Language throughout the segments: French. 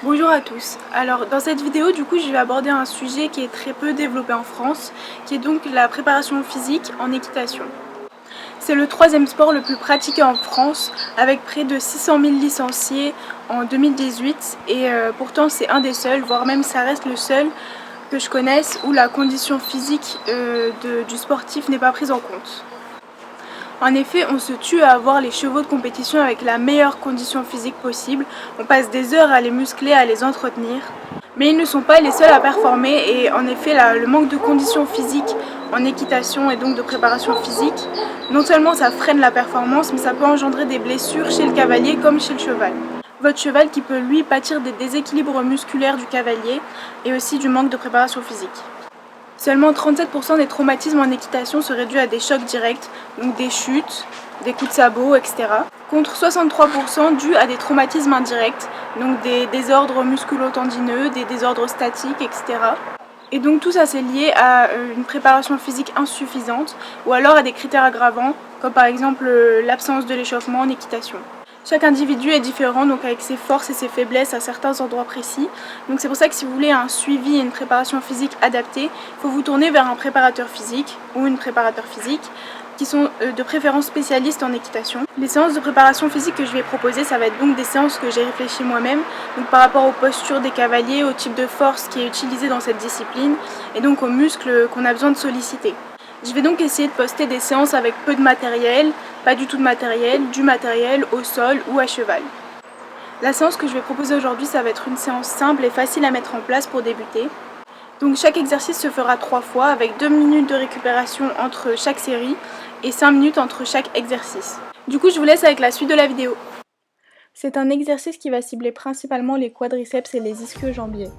Bonjour à tous. Alors dans cette vidéo je vais aborder un sujet qui est très peu développé en France, qui est donc la préparation physique en équitation. C'est le troisième sport le plus pratiqué en France, avec près de 600 000 licenciés en 2018 et pourtant c'est un des seuls, voire même ça reste le seul que je connaisse où la condition physique du sportif n'est pas prise en compte. En effet, on se tue à avoir les chevaux de compétition avec la meilleure condition physique possible. On passe des heures à les muscler, à les entretenir. Mais ils ne sont pas les seuls à performer et en effet, le manque de conditions physiques en équitation et donc de préparation physique, non seulement ça freine la performance, mais ça peut engendrer des blessures chez le cavalier comme chez le cheval. Votre cheval qui peut lui pâtir des déséquilibres musculaires du cavalier et aussi du manque de préparation physique. Seulement 37% des traumatismes en équitation seraient dus à des chocs directs, donc des chutes, des coups de sabot, etc. Contre 63% dus à des traumatismes indirects, donc des désordres musculo-tendineux, des désordres statiques, etc. Et donc tout ça c'est lié à une préparation physique insuffisante ou alors à des critères aggravants, comme par exemple l'absence de l'échauffement en équitation. Chaque individu est différent, donc avec ses forces et ses faiblesses à certains endroits précis. Donc c'est pour ça que si vous voulez un suivi et une préparation physique adaptée, il faut vous tourner vers un préparateur physique ou une préparateur physique qui sont de préférence spécialistes en équitation. Les séances de préparation physique que je vais proposer, ça va être donc des séances que j'ai réfléchi moi-même, donc par rapport aux postures des cavaliers, au type de force qui est utilisé dans cette discipline et donc aux muscles qu'on a besoin de solliciter. Je vais donc essayer de poster des séances avec peu de matériel, pas du tout de matériel, du matériel au sol ou à cheval. La séance que je vais proposer aujourd'hui, ça va être une séance simple et facile à mettre en place pour débuter. Donc chaque exercice se fera 3 fois avec 2 minutes de récupération entre chaque série et 5 minutes entre chaque exercice. Du coup, je vous laisse avec la suite de la vidéo. C'est un exercice qui va cibler principalement les quadriceps et les ischio-jambiers.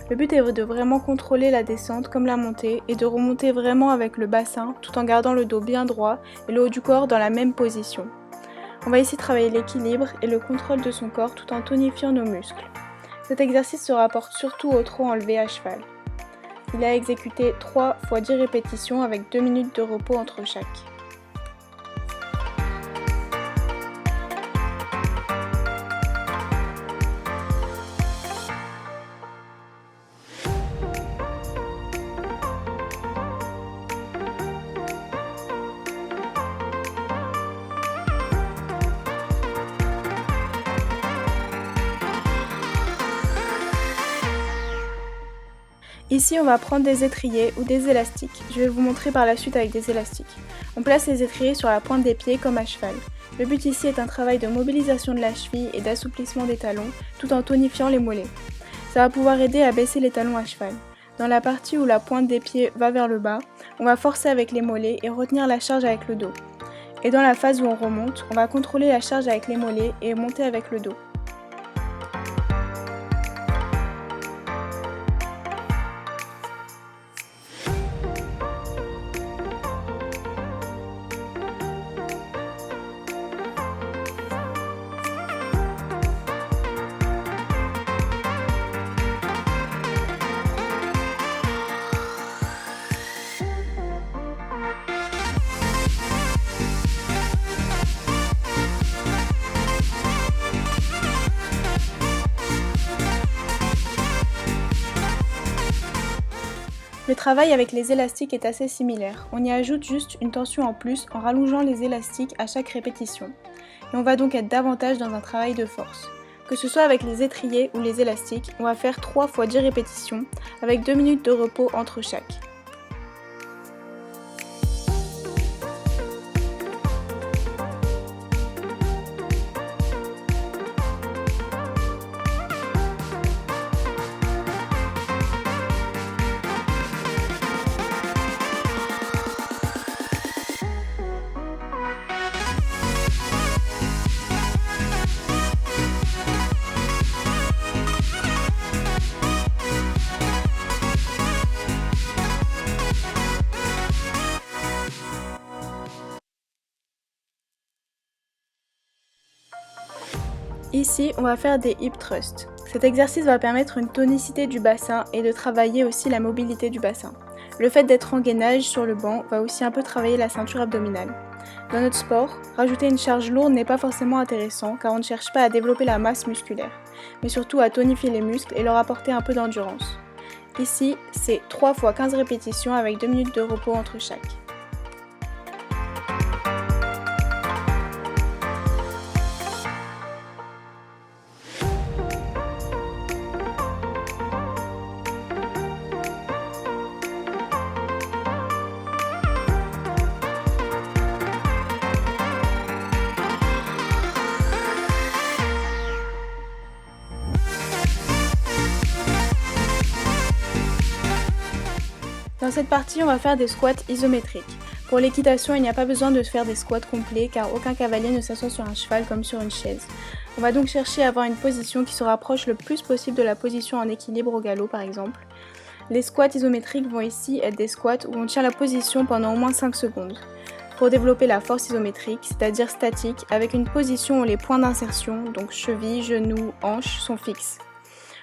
Le but est de vraiment contrôler la descente comme la montée et de remonter vraiment avec le bassin tout en gardant le dos bien droit et le haut du corps dans la même position. On va ici travailler l'équilibre et le contrôle de son corps tout en tonifiant nos muscles. Cet exercice se rapporte surtout au trot enlevé à cheval. Il est à exécuter 3 fois 10 répétitions avec 2 minutes de repos entre chaque. Ici, on va prendre des étriers ou des élastiques. Je vais vous montrer par la suite avec des élastiques. On place les étriers sur la pointe des pieds comme à cheval. Le but ici est un travail de mobilisation de la cheville et d'assouplissement des talons tout en tonifiant les mollets. Ça va pouvoir aider à baisser les talons à cheval. Dans la partie où la pointe des pieds va vers le bas, on va forcer avec les mollets et retenir la charge avec le dos. Et dans la phase où on remonte, on va contrôler la charge avec les mollets et monter avec le dos. Le travail avec les élastiques est assez similaire. On y ajoute juste une tension en plus en rallongeant les élastiques à chaque répétition. Et on va donc être davantage dans un travail de force. Que ce soit avec les étriers ou les élastiques, on va faire 3 fois 10 répétitions avec 2 minutes de repos entre chaque. Ici, on va faire des hip thrusts. Cet exercice va permettre une tonicité du bassin et de travailler aussi la mobilité du bassin. Le fait d'être en gainage sur le banc va aussi un peu travailler la ceinture abdominale. Dans notre sport, rajouter une charge lourde n'est pas forcément intéressant car on ne cherche pas à développer la masse musculaire, mais surtout à tonifier les muscles et leur apporter un peu d'endurance. Ici, c'est 3 fois 15 répétitions avec 2 minutes de repos entre chaque. Dans cette partie, on va faire des squats isométriques. Pour l'équitation, il n'y a pas besoin de faire des squats complets car aucun cavalier ne s'assoit sur un cheval comme sur une chaise. On va donc chercher à avoir une position qui se rapproche le plus possible de la position en équilibre au galop par exemple. Les squats isométriques vont ici être des squats où on tient la position pendant au moins 5 secondes. Pour développer la force isométrique, c'est-à-dire statique, avec une position où les points d'insertion, donc cheville, genou, hanche, sont fixes.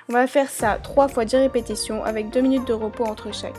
On va faire ça 3 fois 10 répétitions avec 2 minutes de repos entre chaque.